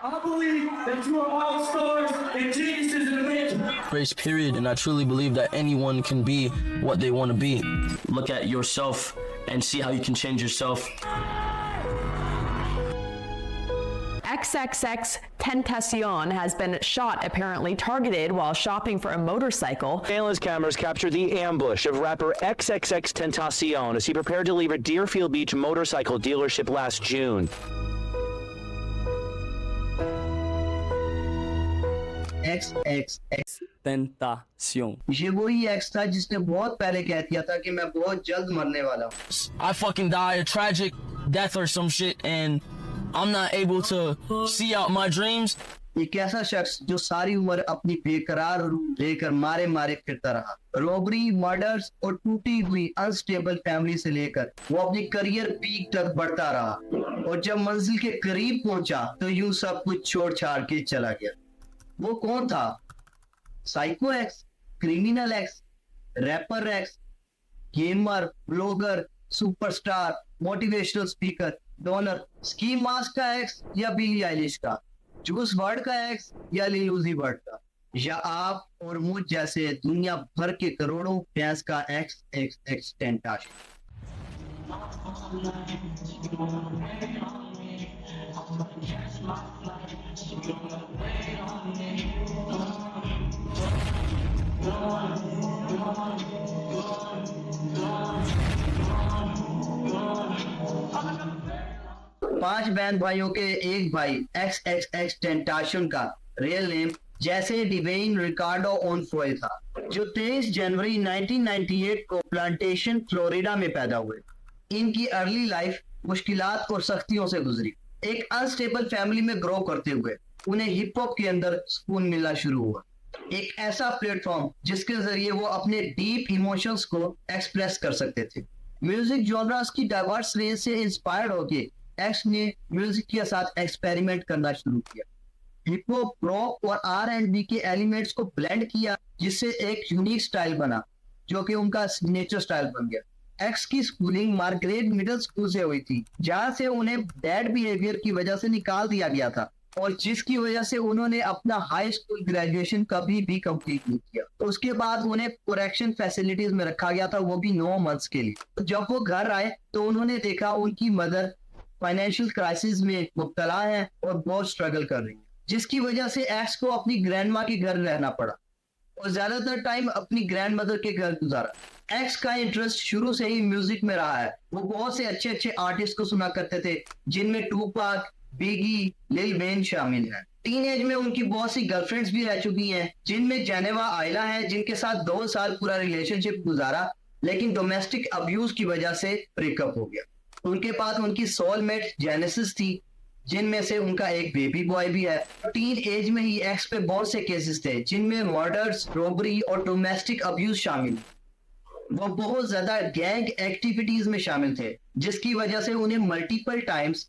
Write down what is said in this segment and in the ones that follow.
I believe that you are all stars and geniuses in the making. Race period, and I truly believe that anyone can be what they want to be. Look at yourself and see how you can change yourself. XXX Tentacion has been shot, apparently targeted while shopping for a motorcycle. Surveillance cameras captured the ambush of rapper XXX Tentacion as he prepared to leave a Deerfield Beach motorcycle dealership last June. XXX Tentacion. ये वही x था जिसने बहुत पहले कह दिया था कि मैं बहुत जल्द मरने वाला हूँ. I fucking die a tragic death or some shit, and I'm not able to see out my dreams. एक ऐसा शख्स जो सारी उम्र अपनी बेकरार रूह लेकर मारे मारे फिरता रहा, रॉबरी, मर्डर्स और टूटी हुई अनस्टेबल फैमिली से लेकर वो अपनी करियर पीक तक बढ़ता रहा, और जब मंजिल के करीब पहुंचा तो यूं सब कुछ छोड़ छाड़ के चला गया. वो कौन था? Psycho X, criminal X, rapper X, gamer, blogger, superstar, motivational speaker, donor, ski mask का एक्स या बिली आइलिश का, जूस वर्ल्ड का एक्स या लिल उज़ी वर्ल्ड का, या आप और मुझ जैसे दुनिया भर के करोड़ों फैंस का एक्स एक्स एक्स टेंटाशन. पांच बहन भाइयों के एक भाई एक्स एक्स एक्स टेंटाशन का रियल नेम जैसे डिवेन रिकार्डो ओनफ्रॉय था, जो 23 जनवरी 1998 को प्लांटेशन फ्लोरिडा में पैदा हुए. इनकी अर्ली लाइफ मुश्किलात और सख्तियों से गुजरी. एक अनस्टेबल फैमिली में ग्रो करते हुए उन्हें हिप हॉप के अंदर सुकून मिलना शुरू हुआ, एक ऐसा प्लेटफॉर्म जिसके जरिए वो अपने डीप इमोशंस को एक्सप्रेस कर सकते थे. म्यूजिक जॉनरास की डाइवर्स रेंज से इंस्पायर्ड होके एक्स ने म्यूजिक के साथ एक्सपेरिमेंट करना शुरू किया. हिप हॉप, रॉक और R&B के एलिमेंट्स को ब्लेंड किया, जिससे एक यूनिक स्टाइल बना जो कि उनका सिग्नेचर स्टाइल बन गया. एक्स की स्कूलिंग मार्गरेट मिडिल स्कूल से हुई थी, जहां से उन्हें बैड बिहेवियर की वजह से निकाल दिया गया था, और जिसकी वजह से उन्होंने अपना हाई स्कूल ग्रेजुएशन कभी भी कंप्लीट नहीं किया. उसके बाद उन्हें करेक्शन फैसिलिटीज में रखा गया था, वो भी 9 मंथ्स के लिए. जब वो घर आए तो उन्होंने देखा उनकी मदर फाइनेंशियल क्राइसिस में मुब्तला है और बहुत स्ट्रगल कर रही है, जिसकी वजह से एक्स को अपनी ग्रैंड माँ के घर रहना पड़ा और ज्यादातर टाइम अपनी ग्रैंड मदर के घर गुजारा. एक्स का इंटरेस्ट शुरू से ही म्यूजिक में रहा है. वो बहुत से अच्छे अच्छे आर्टिस्ट को सुना करते थे, जिनमें टूपाक, बिगी, लिल वेन शामिल है. टीन एज में उनकी बहुत सी गर्लफ्रेंड्स भी रह चुकी हैं, जिनमें जेनेवा आयला है, जिनके साथ 2 साल पूरा रिलेशनशिप गुजारा, लेकिन डोमेस्टिक अब्यूज की वजह से ब्रेकअप हो गया. उनके पास उनकी सोलमेट जेनेसिस थी, जिनमें से उनका एक बेबी बॉय भी है. टीन एज में ही एक्स पे बहुत से केसेस थे, जिनमें मर्डर्स, रॉबरी और डोमेस्टिक अब्यूज शामिल. वो बहुत ज्यादा गैंग एक्टिविटीज में शामिल थे, जिसकी वजह से उन्हें मल्टीपल टाइम्स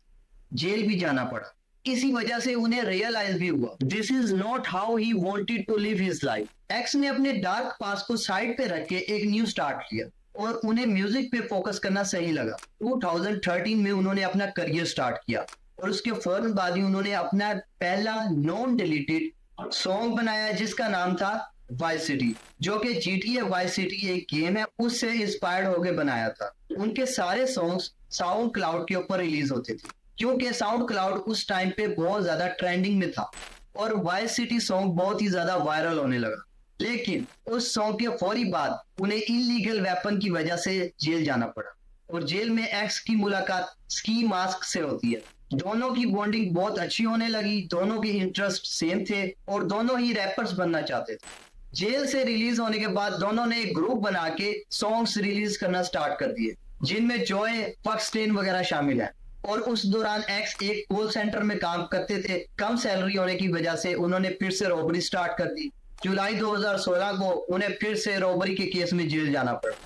जेल भी जाना पड़ा. इसी वजह से उन्हें रियलाइज भी हुआ this is not how he wanted to live his life. X ने अपने डार्क पास्ट को साइड पे रख के एक न्यू स्टार्ट किया और उन्हें म्यूजिक पे फोकस करना सही लगा. 2013 में उन्होंने अपना करियर स्टार्ट किया और उसके फौरन बाद ही उन्होंने अपना पहला नॉन डिलीटेड सॉन्ग बनाया, जिसका नाम था वाइस सिटी, जो कि GTA वाइस सिटी एक गेम है, उससे इंस्पायर्ड होकर बनाया था. उनके सारे सॉन्ग्स साउंड क्लाउड के ऊपर रिलीज होते थे, क्योंकि साउंड क्लाउड उस टाइम पे बहुत ज्यादा ट्रेंडिंग में था और वाइस सिटी सॉन्ग बहुत ही ज्यादा वायरल होने लगा. लेकिन उस सॉन्ग के फौरी बाद उन्हें इलीगल वेपन की वजह से जेल जाना पड़ा और जेल में एक्स की मुलाकात स्की मास्क से होती है. दोनों की बॉन्डिंग बहुत अच्छी होने लगी, दोनों के इंटरेस्ट सेम थे और दोनों ही रैपर्स बनना चाहते थे. जेल से रिलीज होने के बाद दोनों ने एक ग्रुप बना के सॉन्ग्स रिलीज करना स्टार्ट कर दिए, जिनमें जॉय, फक्सटेन वगैरह शामिल है. और उस दौरान एक्स एक कॉल सेंटर में काम करते थे. कम सैलरी होने की वजह से उन्होंने फिर से रॉबरी स्टार्ट कर दी. जुलाई 2016 को उन्हें फिर से रॉबरी के केस में जेल जाना पड़ा.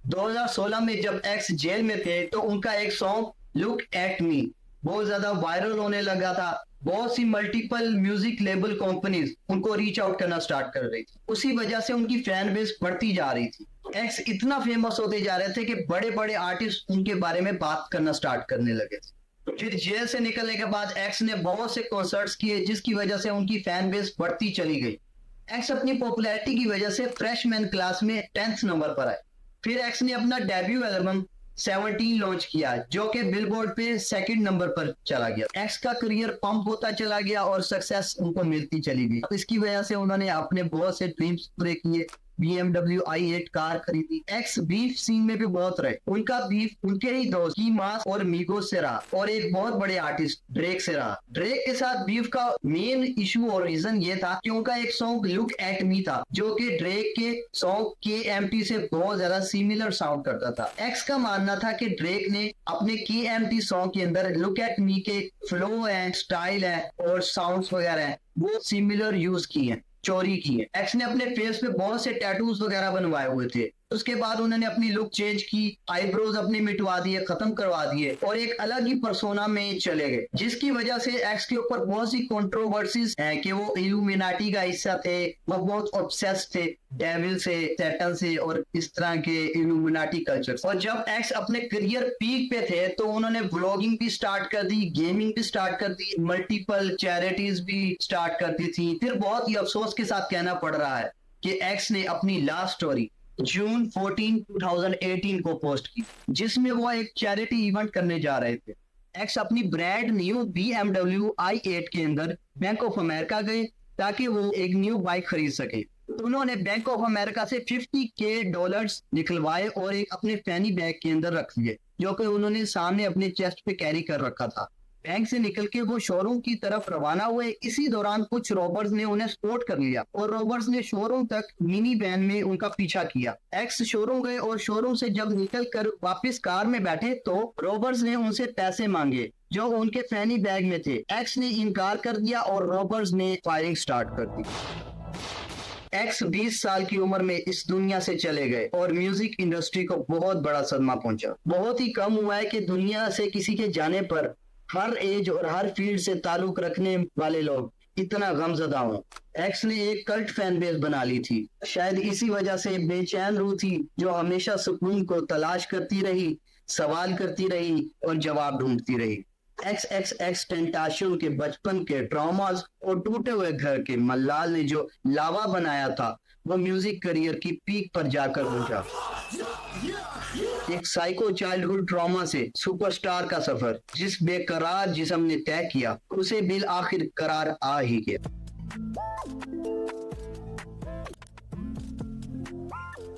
2016 में जब एक्स जेल में थे तो उनका एक सॉन्ग लुक एट मी बहुत ज्यादा वायरल होने लगा था. बहुत सी मल्टीपल म्यूजिक लेबल कंपनीज उनको रीच आउट करना स्टार्ट कर रही थी. उसी वजह से उनकी फैन बेस बढ़ती जा रही थी. एक्स इतना फेमस होते जा रहे थे कि बड़े बड़े आर्टिस्ट उनके बारे में बात करना स्टार्ट करने लगे थे. फिर जेल से निकलने के बाद एक्स ने बहुत से कॉन्सर्ट्स किए, जिसकी वजह से उनकी फैन बेस बढ़ती चली गई। एक्स अपनी पॉपुलैरिटी की वजह से फ्रेशमैन क्लास में 10th नंबर पर आए। फिर एक्स ने अपना डेब्यू एल्बम 17 लॉन्च किया, जो कि बिलबोर्ड पे 2nd नंबर पर चला गया। एक्स का करियर पंप होता चला गया और सक्सेस उनको मिलती चली गई। इसकी वजह से उन्होंने अपने बहुत से ड्रीम्स पूरे किए। BMW i8 कार खरीदी। एक्स बीफ सीन में भी बहुत रहे। उनका बीफ उनके ही दोस्त की मास और मीगोस से रहा और एक बहुत बड़े आर्टिस्ट ड्रेक से रहा। ड्रेक के साथ बीफ का मेन इशू और रीजन ये था कि उनका एक सॉन्ग लुक एट मी था, जो कि ड्रेक के सॉन्ग KMT से बहुत ज्यादा सिमिलर साउंड करता था। एक्स का मानना था कि ड्रेक ने अपने KMT सॉन्ग के अंदर लुक एट मी के फ्लो है, स्टाइल है और साउंड्स वगैरह है, वो सिमिलर यूज किए हैं, चोरी की है। एक्स ने अपने फेस पे बहुत से टैटूज वगैरह बनवाए हुए थे। उसके बाद उन्होंने अपनी लुक चेंज की, आईब्रोज अपने मिटवा दिए, खत्म करवा दिए और एक अलग ही पर्सोना में चले गए, जिसकी वजह से एक्स के ऊपर बहुत सी कंट्रोवर्सीज हैं कि वो इल्यूमिनाटी का हिस्सा थे, वो बहुत ऑब्सेस्ड थे डेविल से, सैटन से और इस तरह के इल्यूमिनाटी कल्चर। और जब एक्स अपने करियर पीक पे थे तो उन्होंने व्लॉगिंग भी स्टार्ट कर दी, गेमिंग भी स्टार्ट कर दी, मल्टीपल चैरिटीज भी स्टार्ट कर दी थी। फिर बहुत ही अफसोस के साथ कहना पड़ रहा है कि एक्स ने अपनी लास्ट स्टोरी जून 14, 2018 को पोस्ट की, जिसमें वो एक चैरिटी इवेंट करने जा रहे थे। एक्स अपनी ब्रांड न्यू BMW i8 के अंदर बैंक ऑफ अमेरिका गए ताकि वो एक न्यू बाइक खरीद सके। तो उन्होंने बैंक ऑफ अमेरिका से $50,000 निकलवाए और एक अपने फैनी बैग के अंदर रख लिए, जो कि उन्होंने सामने अपने चेस्ट पे कैरी कर रखा था। बैंक से निकल के वो शोरूम की तरफ रवाना हुए। इसी दौरान कुछ रॉबर्स ने उन्हें स्पॉट कर लिया और रॉबर्स ने शोरूम तक मिनी वैन में उनका पीछा किया। एक्स शोरूम गए और शोरूम से जब निकल कर वापिस कार में बैठे तो रॉबर्स ने उनसे पैसे मांगे जो उनके फैनी बैग में थे। एक्स ने इनकार कर दिया और रॉबर्स ने फायरिंग स्टार्ट कर दी। एक्स 20 साल की उम्र में इस दुनिया से चले गए और म्यूजिक इंडस्ट्री को बहुत बड़ा सदमा पहुंचा। बहुत ही कम हुआ है कि दुनिया से किसी के जाने पर हर एज और हर फील्ड से ताल्लुक रखने वाले लोग इतना गमजदा हो। एक्स ने एक कल्ट फैन बेस बना ली थी। शायद इसी वजह से बेचैन रूह थी, जो हमेशा सुकून को तलाश करती रही, सवाल करती रही और जवाब ढूंढती रही। XXX टेंटाशन के बचपन के ट्रॉमास और टूटे हुए घर के मल्लाल ने जो लावा बनाया था, वो म्यूजिक करियर की पीक पर जाकर पहुंचा। एक साइको चाइल्डहुड ट्रॉमा से सुपरस्टार का सफर, जिस बेकरार जिस्म ने तय किया, उसे बिल आखिर करार आ ही गया।